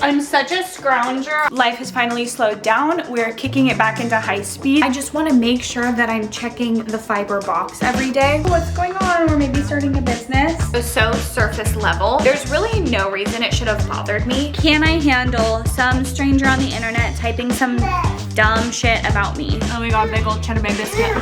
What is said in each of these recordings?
I'm such a scrounger. Life has finally slowed down. We're kicking it back into high speed. I just want to make sure that I'm checking the fiber box every day. What's going on? We're maybe starting a business. So surface level. There's really no reason it should have bothered me. Can I handle some stranger on the internet typing some dumb shit about me? Oh my god, big old cheddar bay biscuit.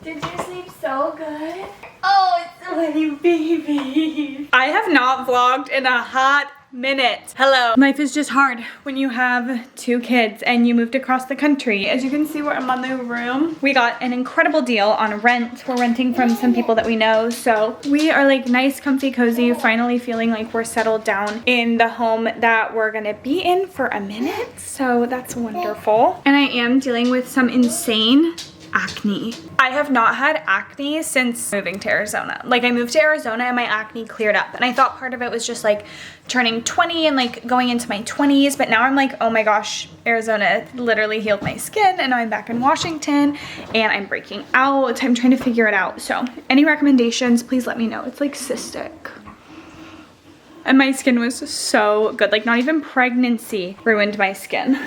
Did you sleep so good? Oh, it's sweaty baby. I have not vlogged in a hot minute. Hello. Life is just hard when you have 2 kids and you moved across the country. As you can see, I'm on the room. We got an incredible deal on rent. We're renting from some people that we know. So we are like nice, comfy, cozy, finally feeling like we're settled down in the home that we're gonna be in for a minute. So that's wonderful. And I am dealing with some insane acne. I have not had acne since moving to Arizona. Like I moved to Arizona and my acne cleared up. And I thought part of it was just like turning 20 and like going into my 20s. But now I'm like, oh my gosh, Arizona literally healed my skin. And now I'm back in Washington and I'm breaking out. I'm trying to figure it out. So any recommendations, please let me know. It's like cystic. And my skin was so good. Like not even pregnancy ruined my skin.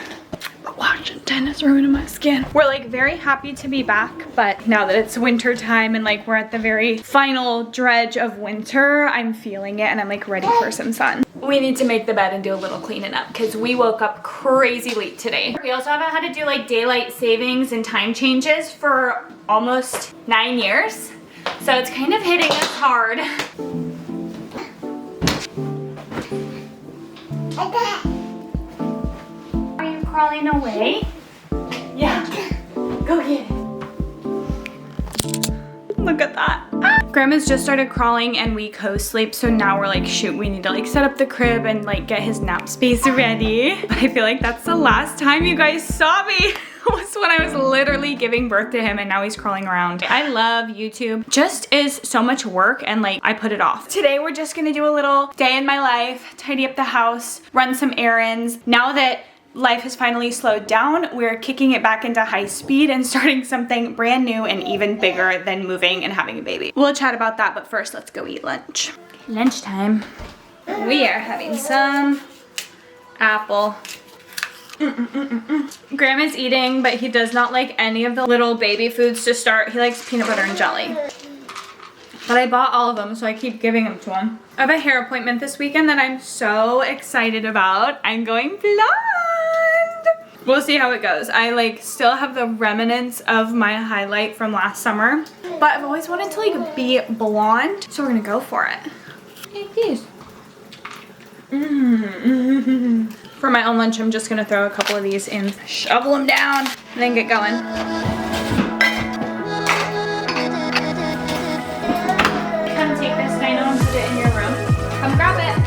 But Washington is ruining my skin. We're like very happy to be back, but now that it's winter time and like we're at the very final dredge of winter, I'm feeling it and I'm like ready for some sun. We need to make the bed and do a little cleaning up because we woke up crazy late today. We also haven't had to do like daylight savings and time changes for almost 9 years. So it's kind of hitting us hard. Are you crawling away? Yeah. Go get it. Look at that. Ah. Grandma's just started crawling and we co-sleep, so now we're like, shoot, we need to like set up the crib and like get his nap space ready. But I feel like that's the last time you guys saw me. Was when I was literally giving birth to him and now he's crawling around. I love YouTube. Just is so much work and like I put it off. Today we're just gonna do a little day in my life, tidy up the house, run some errands. Now that life has finally slowed down, we're kicking it back into high speed and starting something brand new and even bigger than moving and having a baby. We'll chat about that, but first let's go eat lunch. Lunchtime. We are having some apple. Grandma's eating, but he does not like any of the little baby foods to start. He likes peanut butter and jelly. But I bought all of them, so I keep giving them to him. I have a hair appointment this weekend that I'm so excited about. I'm going blonde. We'll see how it goes. I like still have the remnants of my highlight from last summer, but I've always wanted to like be blonde, so we're gonna go for it. Take these. For my own lunch, I'm just gonna throw a couple of these in, shovel them down, and then get going. Come take this dino and put it in your room. Come grab it.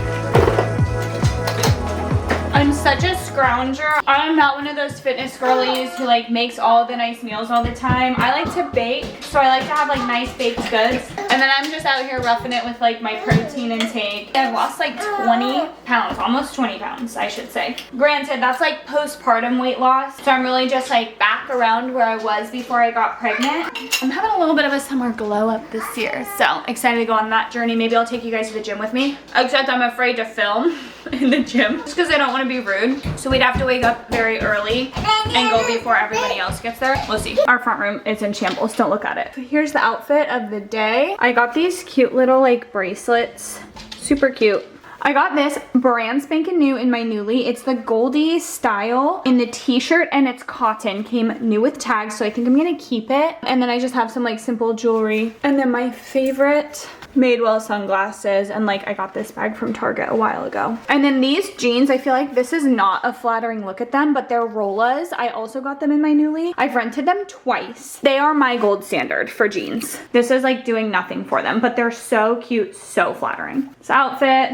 I'm such a scrounger. I'm not one of those fitness girlies who like makes all the nice meals all the time. I like to bake, so I like to have like nice baked goods. And then I'm just out here roughing it with like my protein intake. I've lost like 20 pounds, almost 20 pounds, I should say. Granted, that's like postpartum weight loss. So I'm really just like back around where I was before I got pregnant. I'm having a little bit of a summer glow up this year. So excited to go on that journey. Maybe I'll take you guys to the gym with me. Except I'm afraid to film in the gym just because I don't want to be rude. So we'd have to wake up very early and go before everybody else gets there. We'll see. Our front room is in shambles. Don't look at it. So here's the outfit of the day. I got these cute little like bracelets. Super cute. I got this brand spanking new in my Nuuly. It's the Goldie style in the t-shirt and it's cotton. Came new with tags, so I think I'm gonna keep it. And then I just have some like simple jewelry. And then my favorite Madewell sunglasses, and like I got this bag from Target a while ago. And then these jeans, I feel like this is not a flattering look at them, but they're Rollas. I also got them in my Nuuly. I've rented them twice. They are my gold standard for jeans. This is like doing nothing for them, but they're so cute, so flattering. This outfit.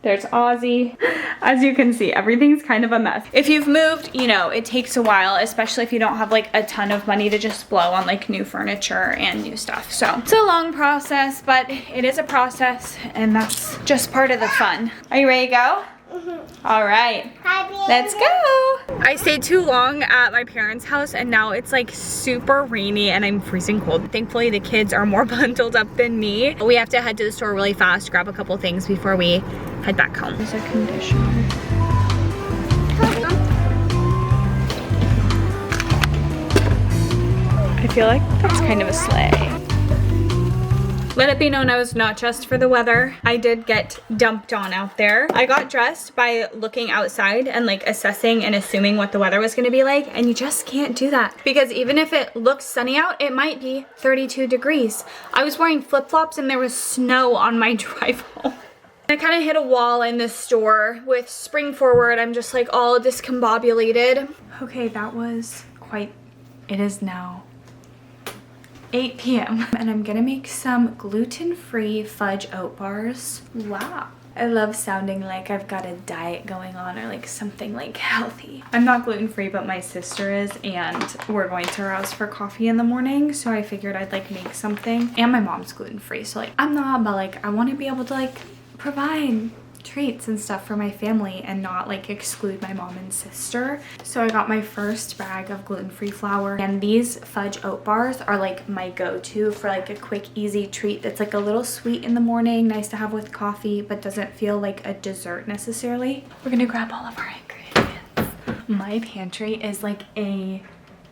There's Ozzy. As you can see, everything's kind of a mess. If you've moved, you know, it takes a while, especially if you don't have like a ton of money to just blow on like new furniture and new stuff. So it's a long process, but it is a process and that's just part of the fun. Are you ready to go? All right, let's go. I stayed too long at my parents' house and now it's like super rainy and I'm freezing cold. Thankfully the kids are more bundled up than me. We have to head to the store really fast, grab a couple things before we head back home. There's a conditioner. I feel like that's kind of a sleigh. Let it be known I was not dressed for the weather. I did get dumped on out there. I got dressed by looking outside and like assessing and assuming what the weather was gonna be like, and you just can't do that. Because even if it looks sunny out, it might be 32 degrees. I was wearing flip-flops and there was snow on my drive home. I kind of hit a wall in this store with spring forward. I'm just like all discombobulated. Okay, that was quite, it is now 8 p.m. and I'm gonna make some gluten-free fudge oat bars. Wow. I love sounding like I've got a diet going on or like something like healthy. I'm not gluten-free, but my sister is, and we're going to her house for coffee in the morning, so I figured I'd like make something. And my mom's gluten-free, so like I'm not, but like I want to be able to like provide treats and stuff for my family and not like exclude my mom and sister. So I got my first bag of gluten-free flour, and these fudge oat bars are like my go-to for like a quick easy treat that's like a little sweet in the morning, nice to have with coffee, but doesn't feel like a dessert necessarily. We're gonna grab all of our ingredients. My pantry is like a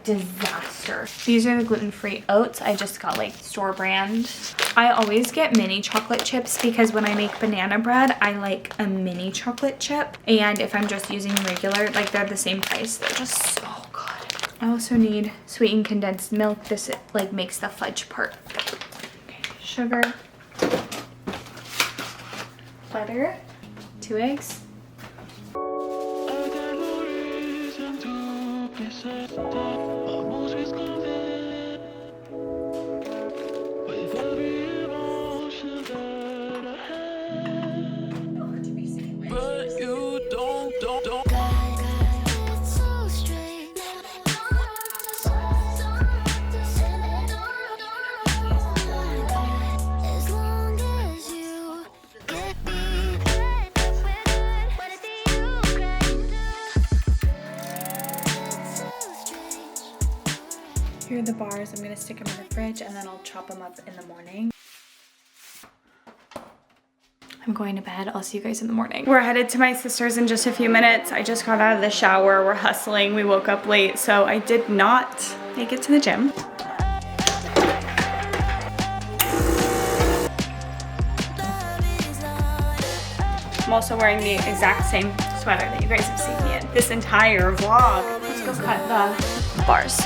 disaster. These are the gluten-free oats. I just got like store brand. I always get mini chocolate chips because when I make banana bread, I like a mini chocolate chip. And if I'm just using regular, like they're the same price. They're just so good. I also need sweetened condensed milk. This like makes the fudge part. Okay, sugar, butter, 2 eggs. Here are the bars. I'm gonna stick them in the fridge and then I'll chop them up in the morning. I'm going to bed. I'll see you guys in the morning. We're headed to my sister's in just a few minutes. I just got out of the shower. We're hustling. We woke up late, so I did not make it to the gym. I'm also wearing the exact same sweater that you guys have seen me in this entire vlog. Let's go cut the bars.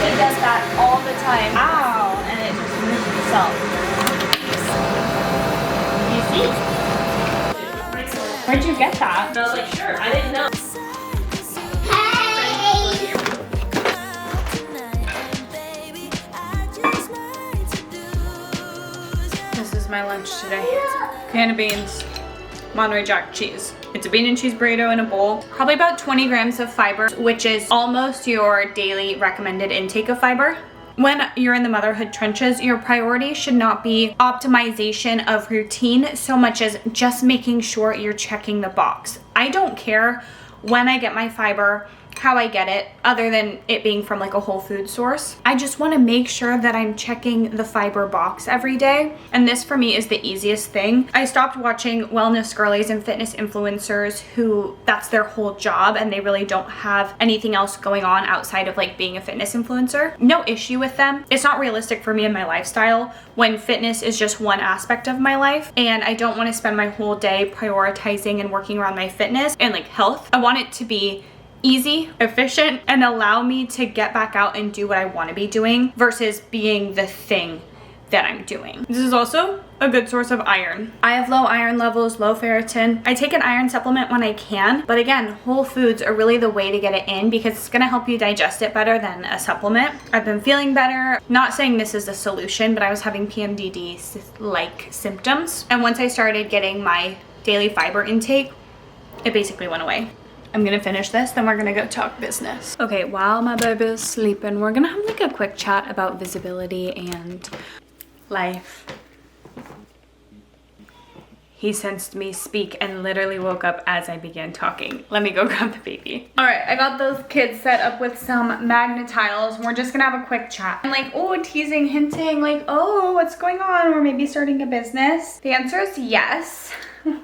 He does that all the time. Ow! And it just moves itself. You see? Where'd you get that? I was like, sure, I didn't know. This is my lunch today. Can of beans, Monterey Jack cheese. It's a bean and cheese burrito in a bowl. Probably about 20 grams of fiber, which is almost your daily recommended intake of fiber. When you're in the motherhood trenches, your priority should not be optimization of routine so much as just making sure you're checking the box. I don't care when I get my fiber, how I get it, other than it being from like a whole food source. I just want to make sure that I'm checking the fiber box every day. And this for me is the easiest thing. I stopped watching wellness girlies and fitness influencers who that's their whole job and they really don't have anything else going on outside of like being a fitness influencer. No issue with them. It's not realistic for me and my lifestyle when fitness is just one aspect of my life, and I don't want to spend my whole day prioritizing and working around my fitness and like health. I want it to be easy, efficient, and allow me to get back out and do what I want to be doing versus being the thing that I'm doing. This is also a good source of iron. I have low iron levels, low ferritin. I take an iron supplement when I can, but again, whole foods are really the way to get it in because it's gonna help you digest it better than a supplement. I've been feeling better. Not saying this is a solution, but I was having PMDD-like symptoms. And once I started getting my daily fiber intake, it basically went away. I'm gonna finish this, then we're gonna go talk business. Okay, while my baby's sleeping, we're gonna have like a quick chat about visibility and life. He sensed me speak and literally woke up as I began talking. Let me go grab the baby. All right, I got those kids set up with some magnet tiles. We're just gonna have a quick chat. And like, oh, teasing, hinting, like, oh, what's going on? We're maybe starting a business. The answer is yes.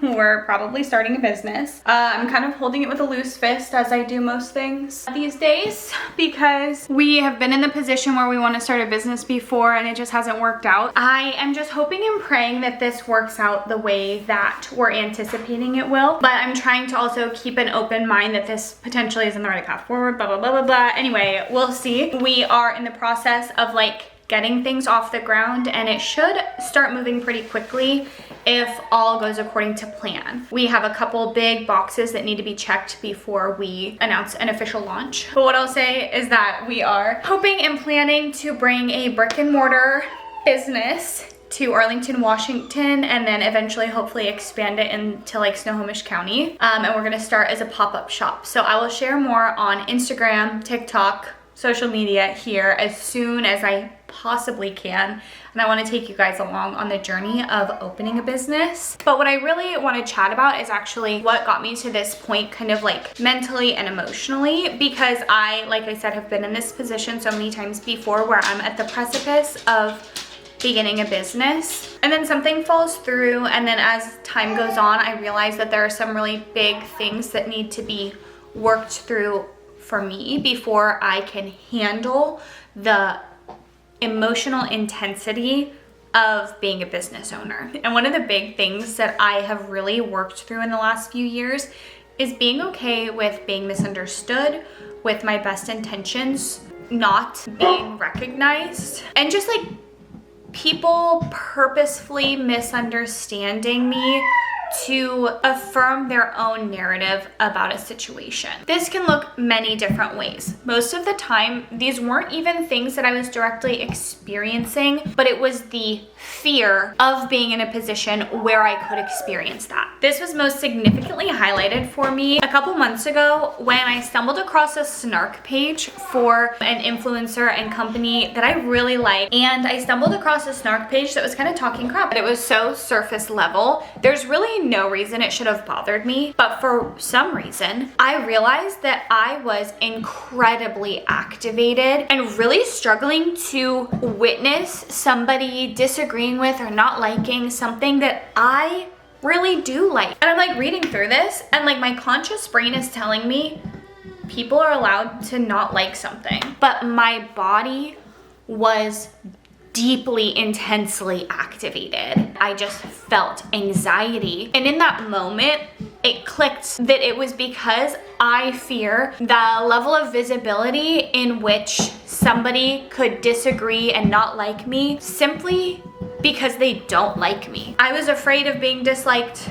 We're probably starting a business. I'm kind of holding it with a loose fist, as I do most things these days, because we have been in the position where we want to start a business before and it just hasn't worked out. I am just hoping and praying that this works out the way that we're anticipating it will, but I'm trying to also keep an open mind that this potentially isn't the right path forward, blah, blah, blah, blah, blah. Anyway, we'll see. We are in the process of like getting things off the ground, and it should start moving pretty quickly if all goes according to plan. We have a couple big boxes that need to be checked before we announce an official launch. But what I'll say is that we are hoping and planning to bring a brick and mortar business to Arlington, Washington, and then eventually hopefully expand it into like Snohomish County. And we're gonna start as a pop-up shop. So I will share more on Instagram, TikTok, social media here as soon as I possibly can, and I want to take you guys along on the journey of opening a business. But what I really want to chat about is actually what got me to this point, kind of like mentally and emotionally, because I, like I said, have been in this position so many times before where I'm at the precipice of beginning a business and then something falls through, and then as time goes on I realize that there are some really big things that need to be worked through for me before I can handle the emotional intensity of being a business owner. And one of the big things that I have really worked through in the last few years is being okay with being misunderstood, with my best intentions not being recognized, and just like people purposefully misunderstanding me to affirm their own narrative about a situation. This can look many different ways. Most of the time, these weren't even things that I was directly experiencing, but it was the fear of being in a position where I could experience that. This was most significantly highlighted for me a couple months ago when I stumbled across a snark page for an influencer and company that I really like. And I stumbled across a snark page that was kind of talking crap, but it was so surface level. There's really no reason it should have bothered me, but for some reason, I realized that I was incredibly activated and really struggling to witness somebody disagreeing with or not liking something that I really do like. And I'm like reading through this and like my conscious brain is telling me people are allowed to not like something, but my body was deeply, intensely activated. I just felt anxiety. And in that moment, it clicked that it was because I fear the level of visibility in which somebody could disagree and not like me simply because they don't like me. I was afraid of being disliked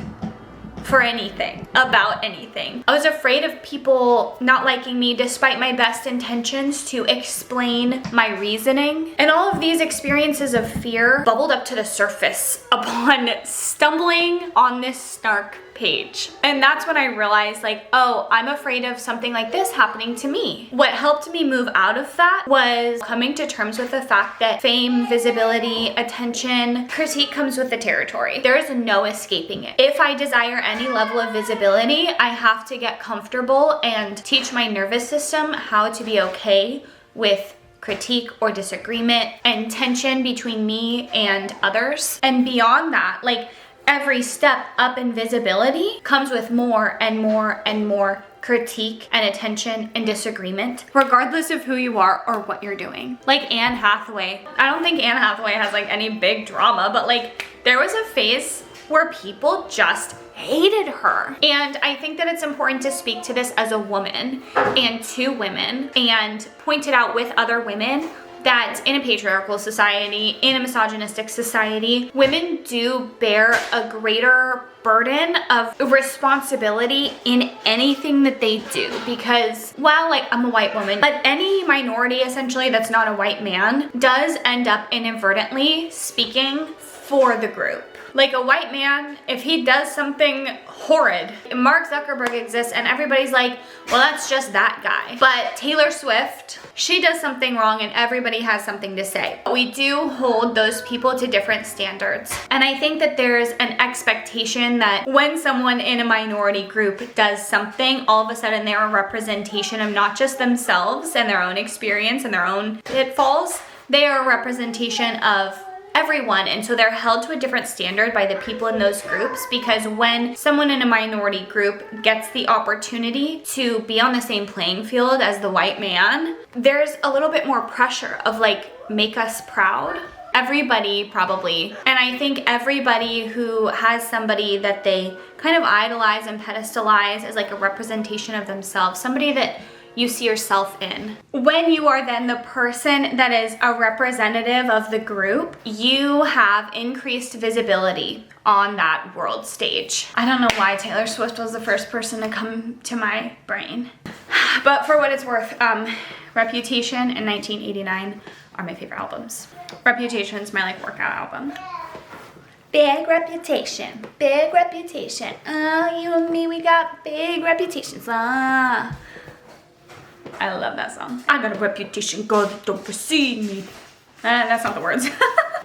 for anything, about anything. I was afraid of people not liking me despite my best intentions to explain my reasoning. And all of these experiences of fear bubbled up to the surface upon stumbling on this snark page. And that's when I realized like, oh, I'm afraid of something like this happening to me. What helped me move out of that was coming to terms with the fact that fame, visibility, attention, critique comes with the territory. There is no escaping it. If I desire any level of visibility, I have to get comfortable and teach my nervous system how to be okay with critique or disagreement and tension between me and others. And beyond that, like, every step up in visibility comes with more and more and more critique and attention and disagreement, regardless of who you are or what you're doing. Like Anne Hathaway. I don't think Anne Hathaway has like any big drama, but like there was a phase where people just hated her. And I think that it's important to speak to this as a woman and to women and point it out with other women that in a patriarchal society, in a misogynistic society, women do bear a greater burden of responsibility in anything that they do, because while like I'm a white woman, but any minority essentially that's not a white man does end up inadvertently speaking for the group. Like a white man, if he does something horrid, Mark Zuckerberg exists and everybody's like, well, that's just that guy. But Taylor Swift, she does something wrong and everybody has something to say. We do hold those people to different standards. And I think that there's an expectation that when someone in a minority group does something, all of a sudden they're a representation of not just themselves and their own experience and their own pitfalls, they are a representation of everyone, and so they're held to a different standard by the people in those groups, because when someone in a minority group gets the opportunity to be on the same playing field as the white man, there's a little bit more pressure of like, make us proud. Everybody probably, and I think everybody who has somebody that they kind of idolize and pedestalize as like a representation of themselves, somebody that you see yourself in. When you are then the person that is a representative of the group, you have increased visibility on that world stage. I don't know why Taylor Swift was the first person to come to my brain, but for what it's worth, Reputation and 1989 are my favorite albums. Reputation's my like workout album. Big reputation, big reputation. You and me, we got big reputations. I love that song. I got a reputation, girl, that don't precede me. That's not the words.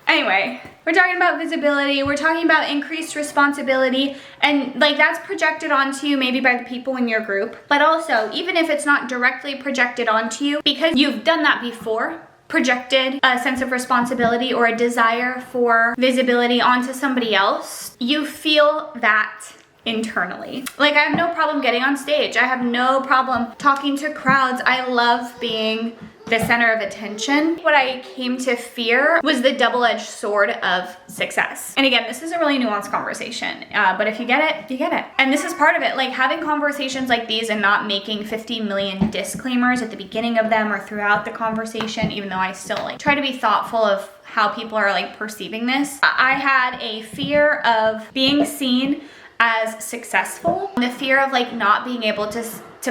Anyway, we're talking about visibility. We're talking about increased responsibility, and like that's projected onto you maybe by the people in your group, but also even if it's not directly projected onto you, because you've done that before, projected a sense of responsibility or a desire for visibility onto somebody else, you feel that internally. Like I have no problem getting on stage. I have no problem talking to crowds. I love being the center of attention. What I came to fear was the double-edged sword of success. And again, this is a really nuanced conversation, but if you get it, you get it. And this is part of it, like having conversations like these and not making 50 million disclaimers at the beginning of them or throughout the conversation, even though I still like try to be thoughtful of how people are like perceiving this. I had a fear of being seen as successful, the fear of like not being able to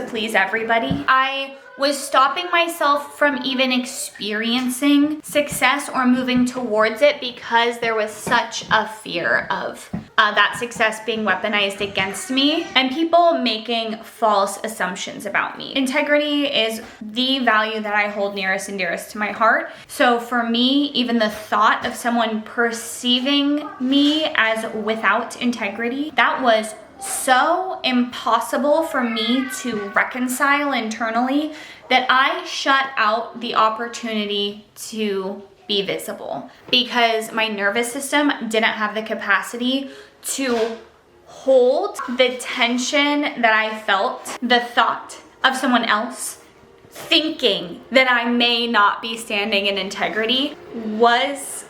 please everybody. I was stopping myself from even experiencing success or moving towards it because there was such a fear of that success being weaponized against me and people making false assumptions about me. Integrity is the value that I hold nearest and dearest to my heart. So for me, even the thought of someone perceiving me as without integrity, that was so impossible for me to reconcile internally that I shut out the opportunity to be visible because my nervous system didn't have the capacity to hold the tension that I felt, the thought of someone else thinking that I may not be standing in integrity was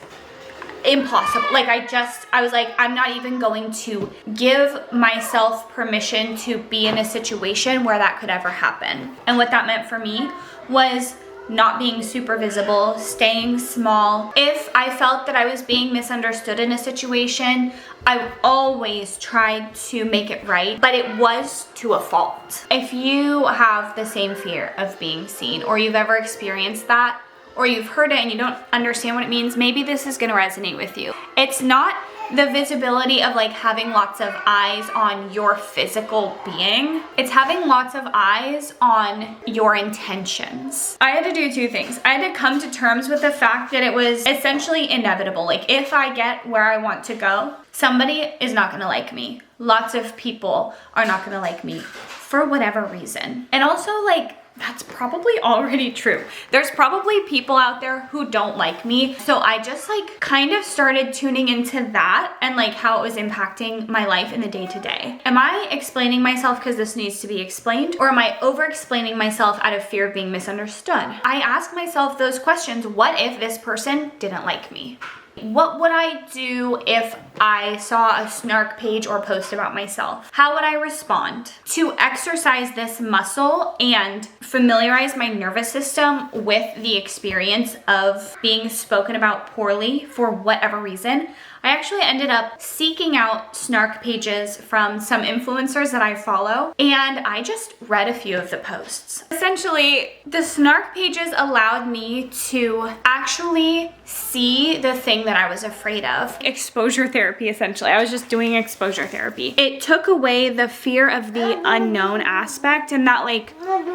impossible. Like I was like, I'm not even going to give myself permission to be in a situation where that could ever happen. And what that meant for me was not being super visible, staying small. If I felt that I was being misunderstood in a situation, I always tried to make it right, but it was to a fault. If you have the same fear of being seen, or you've ever experienced that, or you've heard it and you don't understand what it means, maybe this is gonna resonate with you. It's not the visibility of like having lots of eyes on your physical being. It's having lots of eyes on your intentions. I had to do two things. I had to come to terms with the fact that it was essentially inevitable. Like if I get where I want to go, somebody is not gonna like me. Lots of people are not gonna like me for whatever reason. And also like, that's probably already true. There's probably people out there who don't like me. So I just like kind of started tuning into that and like how it was impacting my life in the day-to-day. Am I explaining myself because this needs to be explained? Or am I over-explaining myself out of fear of being misunderstood? I ask myself those questions. What if this person didn't like me? What would I do if I saw a snark page or post about myself? How would I respond? To exercise this muscle and familiarize my nervous system with the experience of being spoken about poorly for whatever reason, I actually ended up seeking out snark pages from some influencers that I follow, and I just read a few of the posts. Essentially, the snark pages allowed me to actually see the thing that I was afraid of. Exposure therapy, essentially. I was just doing exposure therapy. It took away the fear of the unknown aspect and that like,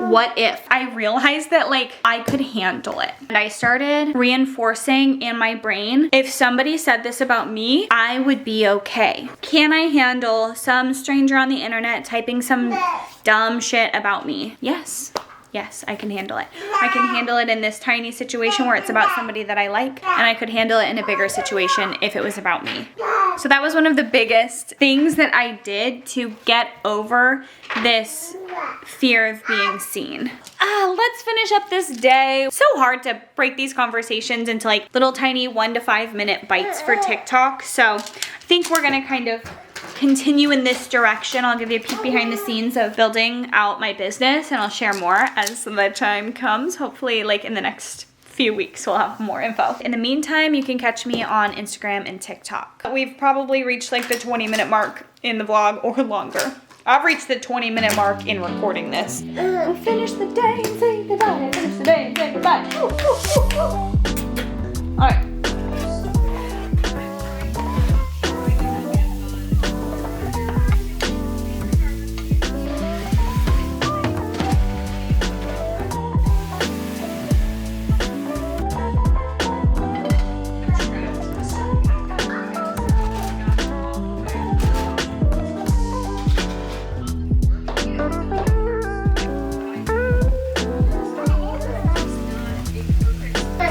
what if? I realized that like I could handle it. And I started reinforcing in my brain, if somebody said this about me, I would be okay. Can I handle some stranger on the internet typing some dumb shit about me? Yes. Yes, I can handle it. I can handle it in this tiny situation where it's about somebody that I like, and I could handle it in a bigger situation if it was about me. So that was one of the biggest things that I did to get over this fear of being seen. Let's finish up this day. So hard to break these conversations into like little tiny 1 to 5 minute bites for TikTok. So I think we're gonna kind of continue in this direction. I'll give you a peek behind the scenes of building out my business, and I'll share more as the time comes. Hopefully like in the next few weeks we'll have more info. In the meantime, you can catch me on Instagram and TikTok. We've probably reached like the 20-minute mark in the vlog or longer. I've reached the 20-minute mark in recording this. We'll finish the day and say goodbye. Finish the day and say goodbye. All right.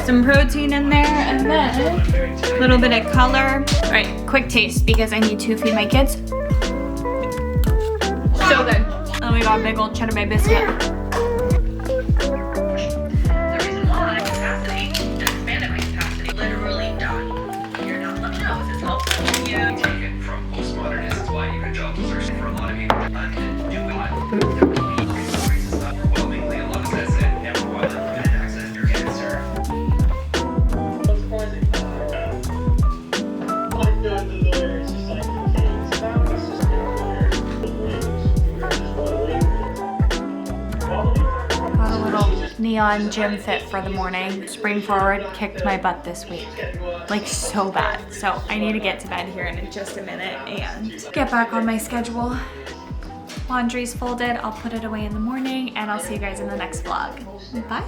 Some protein in there, and then a little bit of color. All right, quick taste because I need to feed my kids. So good. And we got a big old cheddar bay biscuit. The reason why capacity and expanded my capacity literally done. You're not left nose is helpful. Yeah. Taken from postmodernism. That's why even job searching for a lot of people and do it. Overwhelmingly, a lot of that said never while limited access to your cancer. Got a little neon gym fit for the morning. Spring forward kicked my butt this week. Like so bad. So I need to get to bed here in just a minute and get back on my schedule. Laundry's folded. I'll put it away in the morning, and I'll see you guys in the next vlog. Bye.